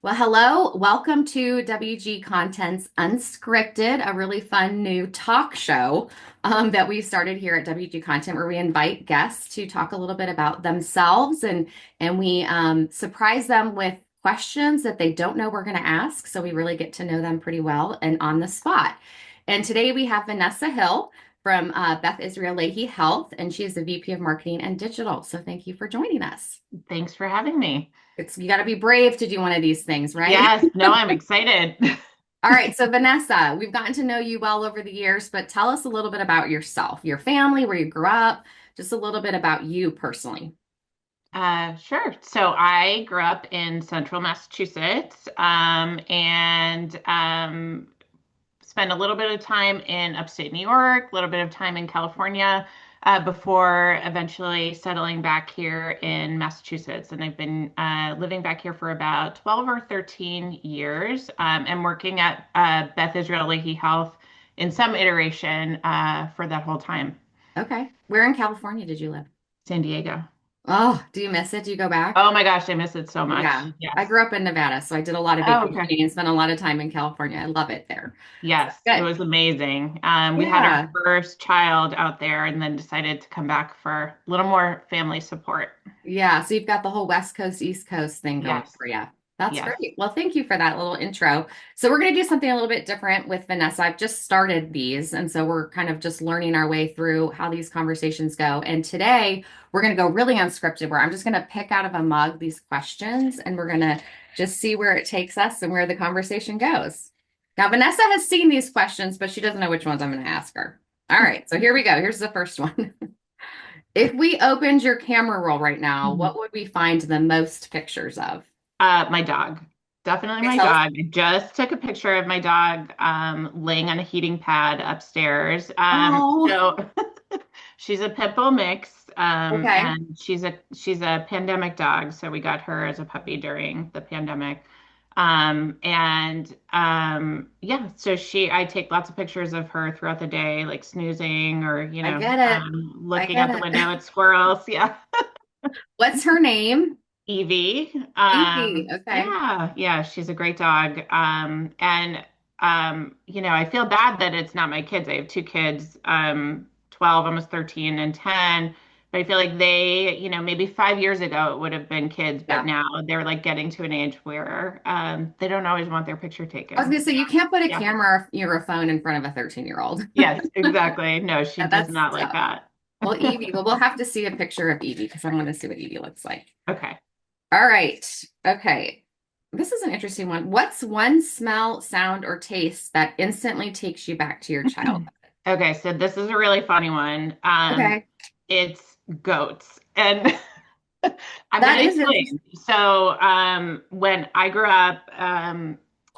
Well, hello. Welcome to WG Content's Unscripted, a really fun new talk show that we started here at WG Content, where we invite guests to talk a little bit about themselves and we surprise them with questions that they don't know we're going to ask. So we really get to know them pretty well and on the spot. And today we have Vanessa Hill from Beth Israel Lahey Health, and she is the VP of Marketing and Digital. So thank you for joining us. Thanks for having me. You got to be brave to do one of these things, right? Yes, no, I'm excited. All right, so Vanessa, we've gotten to know you well over the years, but tell us a little bit about yourself, your family, where you grew up, just a little bit about you personally. Sure. So I grew up in central Massachusetts, and spent a little bit of time in upstate New York, a little bit of time in California, before eventually settling back here in Massachusetts. And I've been living back here for about 12 or 13 years, and working at Beth Israel Lahey Health in some iteration for that whole time. Okay. Where in California did you live? San Diego. Oh, do you miss it? Do you go back? Oh my gosh, I miss it so much. Yeah. I Yes. grew up in Nevada, so I did a lot of Oh, okay. vacationing and spent a lot of time in California. I love it there. So Yes, it good. was amazing. We had our Yeah. first child out there and then decided to come back for a little more family support. Yeah, so you've got the whole West Coast, East Coast thing going Yes, for you. That's yes. great. Well, thank you for that little intro. So we're going to do something a little bit different with Vanessa. I've just started these, and so we're kind of just learning our way through how these conversations go. And today we're going to go really unscripted, where I'm just going to pick out of a mug these questions, and we're going to just see where it takes us and where the conversation goes. Now, Vanessa has seen these questions, but she doesn't know which ones I'm going to ask her. All right, so here we go. Here's the first one. If we opened your camera roll right now, Mhm. what would we find the most pictures of? My dog. Definitely Okay, my tell us. dog. I just took a picture of my dog laying on a heating pad upstairs. Oh, So she's a pit bull mix, okay. and she's a pandemic dog. So we got her as a puppy during the pandemic. Yeah, so I take lots of pictures of her throughout the day, like snoozing or, I get it. I looking get out the window it. at squirrels. Yeah. What's her name? Evie. Evie. Okay. Yeah, she's a great dog. I feel bad that it's not my kids. I have two kids, 12, almost 13 and 10. But I feel like maybe 5 years ago it would have been kids, but Yeah. now they're like getting to an age where they don't always want their picture I was taken. gonna say you can't put a Yeah. camera or a phone in front of a 13-year-old. Yes, exactly. No, she does That's not like tough. that. Well, Evie, well, we'll have to see a picture of Evie because I want to see what Evie looks like. Okay. All right. Okay. This is an interesting one. What's one smell, sound, or taste that instantly takes you back to your childhood? Okay, so this is a really funny one. Okay. It's goats. And I'm going That to is interesting. explain. So, when I grew up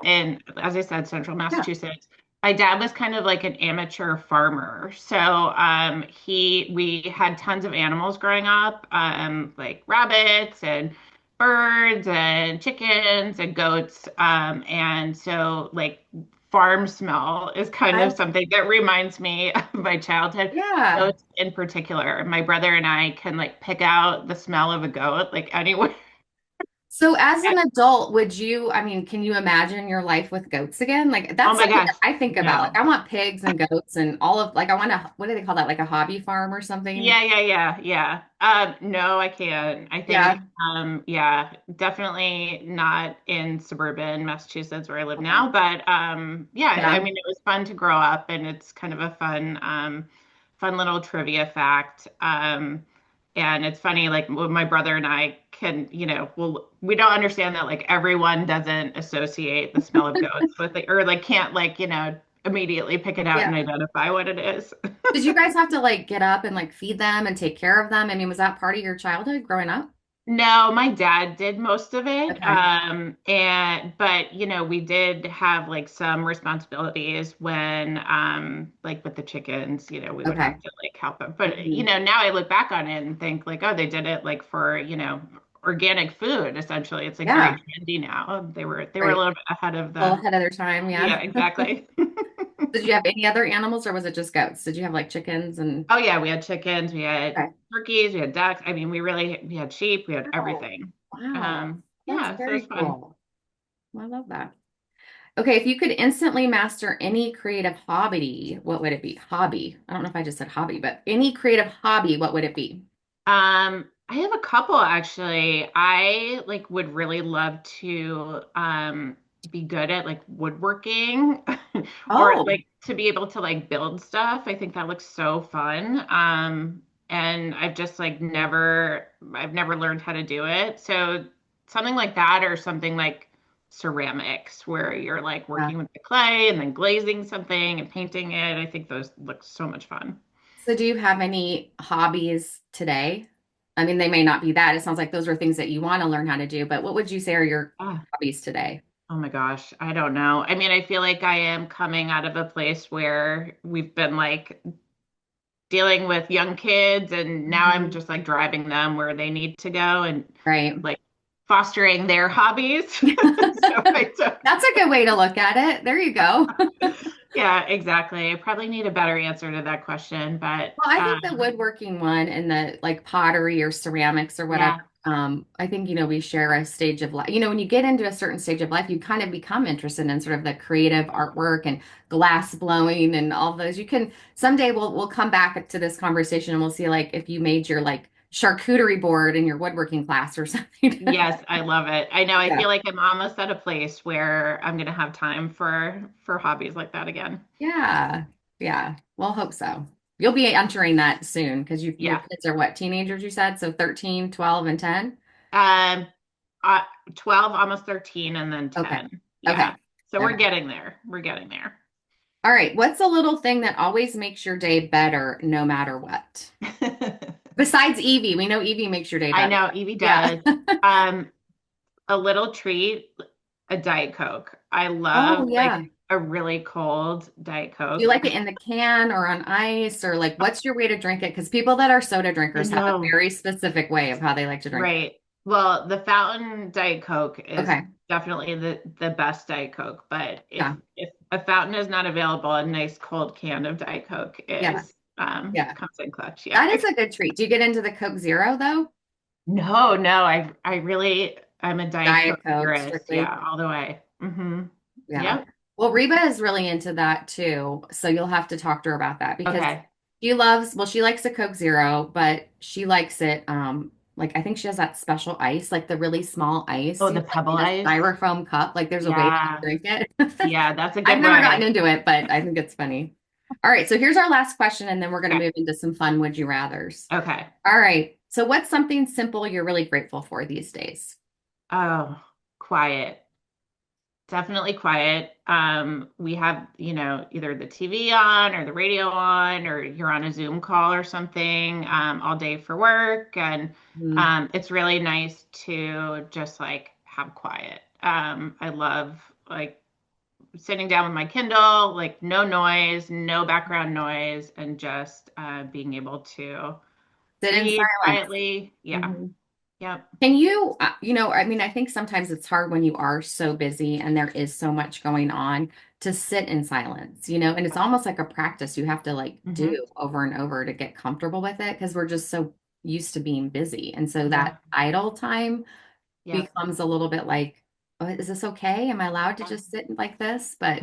in, as I said, central Yeah. Massachusetts, my dad was kind of like an amateur farmer. So, we had tons of animals growing up, like rabbits and birds and chickens and goats. And so, like, farm smell is kind of I something that reminds me of my childhood. yeah. Goats in particular. My brother and I can like pick out the smell of a goat like anywhere. So as an adult, I mean, can you imagine your life with goats again? Like Oh that's my something gosh, that I think about. Like no. I want pigs and goats and all of like I want to what do they call that? Like a hobby farm or something? Yeah. No, I can't. I think, Yeah. yeah, definitely not in suburban Massachusetts where I live Okay. now. But yeah, I Yeah. mean, it was fun to grow up, and it's kind of a fun little trivia fact. And it's funny, like when my brother and I can, well, we don't understand that like everyone doesn't associate the smell of goats with the, or like can't like, immediately pick it out and Yeah. identify what it is. Did you guys have to like get up and like feed them and take care of them? I mean, was that part of your childhood growing up? No, my dad did most of it. Okay. But we did have like some responsibilities when like with the chickens, we would Okay. have to like help them. But Mhm. now I look back on it and think like, oh, they did it like for, organic food essentially. It's like very Yeah. trendy now. They were a Right. little bit ahead of Well, the ahead of their time, yeah, yeah. exactly. Did you have any other animals or was it just goats? Did you have like chickens and Oh yeah, we had chickens, we had okay. turkeys, we had ducks. I mean, we had sheep, we had Wow. everything. Wow. That's Yeah, so it was very fun. cool. I love that. Okay, if you could instantly master any creative hobby, what would it be? Hobby. I don't know if I just said hobby, but any creative hobby, what would it be? I have a couple actually. I like would really love to be good at like woodworking or Oh, like to be able to like build stuff. I think that looks so fun. And I've just like I've never learned how to do it. So something like that or something like ceramics where you're like yeah. working with the clay and then glazing something and painting it. I think those look so much fun. So do you have any hobbies today? I mean, they may not be that. It sounds like those are things that you want to learn how to do, but what would you say are your Ah. hobbies today? Oh my gosh, I don't know. I mean, I feel like I am coming out of a place where we've been like dealing with young kids, and now I'm Mhm. just like driving them where they need to go and Right. like fostering their hobbies. So I took, That's a good way to look at it. There you go. yeah, exactly. I probably need a better answer to that question, but Well, I think the woodworking one and the like pottery or ceramics or whatever, yeah, I think, we share a stage of life. When you get into a certain stage of life, you kind of become interested in sort of the creative artwork and glass blowing and all those. You can someday we'll come back to this conversation and we'll see like if you made your like charcuterie board in your woodworking class or something. yes, I love it. I know. I Yeah. feel like I'm almost at a place where I'm gonna have time for hobbies like that again. Yeah. Yeah. Well, hope so. You'll be entering that soon because your Yeah. kids are what, teenagers, you said? So 13, 12, and 10? Um, uh, 12, almost 13, and then Okay. 10. Okay. Yeah. So we're Okay. getting there. We're getting there. All right. What's a little thing that always makes your day better no matter what? Besides Evie, we know Evie makes your day I better. know Evie Yeah. does. Um, a little treat, a Diet Coke. I Oh, love yeah. like a really cold Diet Do you Coke. like it in the can or on ice or like what's your way to drink it? Because people that are soda I drinkers have a know. very specific way of how they like to drink Right. Well, the fountain Diet Coke it. is Okay. definitely the best Diet Coke, but Yeah. if a fountain is not available, a nice cold can of Diet Coke Yeah. is Yeah. comes in clutch. Yeah. That is a good treat. Do you get into the Coke Zero though? No, no, I really I'm a Diet Diet Coke Coke purist. strictly. Yeah, all the way. Yeah. Yep. Well, Reba is really into that too. So you'll have to talk to her about that because Okay. she likes a Coke Zero, but she likes it, like I think she has that special ice, like the really small ice, Oh, the like pebble in a ice. styrofoam cup. Like there's a way to Yeah. drink it. Yeah, that's a I've good never gotten way. into it, but I think it's funny. All right. So here's our last question, and then we're going to Okay. move into some fun would you rathers. Okay. All right. So what's something simple you're really grateful for these days? Oh, quiet. Definitely quiet. We have, either the TV on or the radio on, or you're on a Zoom call or something, all day for work. And Mm. it's really nice to just like have quiet. I love like sitting down with my Kindle, like no noise, no background noise, and just being able to Sit in read silence. quietly. Yeah. Mhm. Yep. Can you, I mean, I think sometimes it's hard when you are so busy and there is so much going on to sit in silence, and it's almost like a practice you have to like Hmm. do over and over to get comfortable with it because we're just so used to being busy. And so Yeah. that idle time Yep. becomes a little bit like, oh, is this okay? Am I allowed to just sit like this? But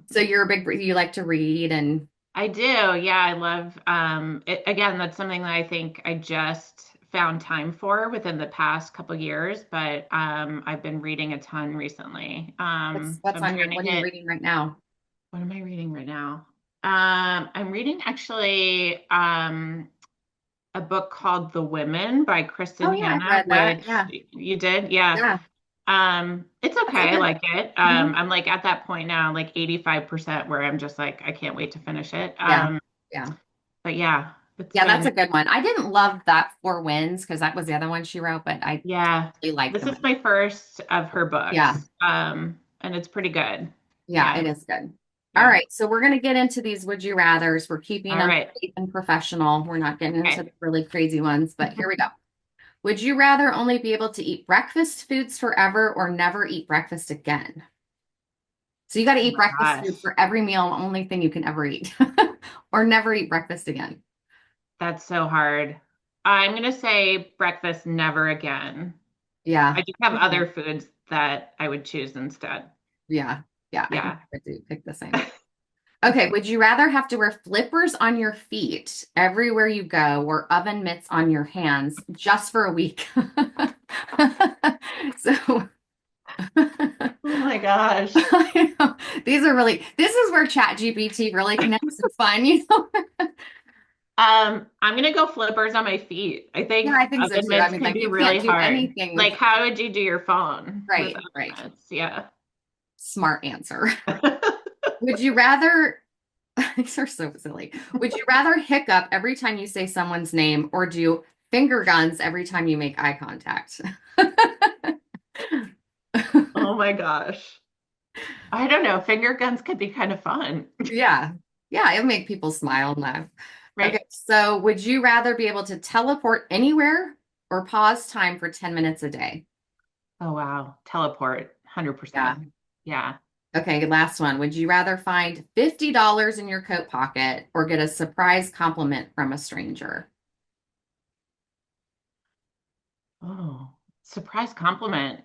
so you like to read and I do. Yeah, I love it, again, that's something that I think I just found time for within the past couple years, but I've been reading a ton recently. So I'm trying to what are you hit reading right now? what am I reading right now? I'm reading actually a book called The Women by Kristen Oh yeah, I've Hanna, read that. which Yeah. you did? Yeah. Yeah. It's That's a okay. I good like it. one. I'm like at that point now, like 85% where I'm just like, I can't wait to finish it. Yeah. Yeah. But yeah, it's Yeah, that's been, a good one. I didn't love that Four Winds because that was the other one she wrote, but I yeah, really liked this the is one. my first of her Yeah. books. And it's pretty good. Yeah, Yeah. it is good. All Yeah. right. So we're going to get into these would you rathers. We're keeping All them right. safe and professional. We're not getting into Okay. the really crazy ones, but here we go. Would you rather only be able to eat breakfast foods forever or never eat breakfast again? So you got to Oh eat my breakfast gosh. food for every meal, only thing you can ever eat, or never eat breakfast again. That's so hard. I'm gonna say breakfast never again. Yeah. I just have Okay. other foods that I would choose instead. Yeah. Yeah. I think Yeah. I would do pick the same. Okay. Would you rather have to wear flippers on your feet everywhere you go or oven mitts on your hands just for a week? So Oh my gosh. I know. These are really, this is where Chat GPT really connects. It's fun, I'm gonna go flippers on my feet. I Yeah, think I think so oven too. I mitts mean, can like be you really can't do hard. anything with, Like, how would you do your phone with right, oven right. mitts? Yeah. Smart answer. Would you rather, these are so silly. Would you rather hiccup every time you say someone's name or do finger guns every time you make eye contact? Oh my gosh. I don't know. Finger guns could be kind of fun, Yeah. Yeah, it'll make people smile and laugh. Okay, right? so would you rather be able to teleport anywhere or pause time for 10 minutes a day? Oh wow. Teleport, Yeah. 100%. Yeah. Okay, last one. Would you rather find $50 in your coat pocket or get a surprise compliment from a stranger? Oh, surprise compliment, I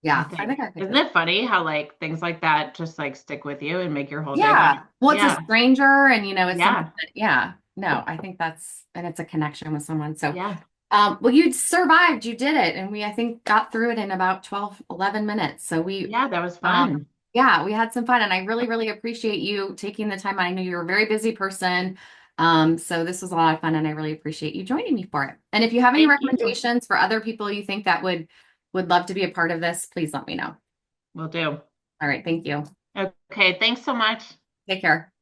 Yeah, I think. think I picked Isn't this. it funny how like things like that just like stick with you and make your whole day better? Yeah. Well, it's a Yeah. stranger and it's something Yeah. that, yeah, no, I think and it's a connection with someone. So, Yeah. well, you survived, you did it. And we, I think, got through it in about 12, 11 minutes. So Yeah, that was um, fun. yeah, we had some fun and I really, really appreciate you taking the time. I know you're a very busy person. So this was a lot of fun and I really appreciate you joining me for it. And if you have any Thank you. recommendations for other people you think that would love to be a part of this, please let me know. Will do. All right. Thank you. Okay, thanks so much. Take care.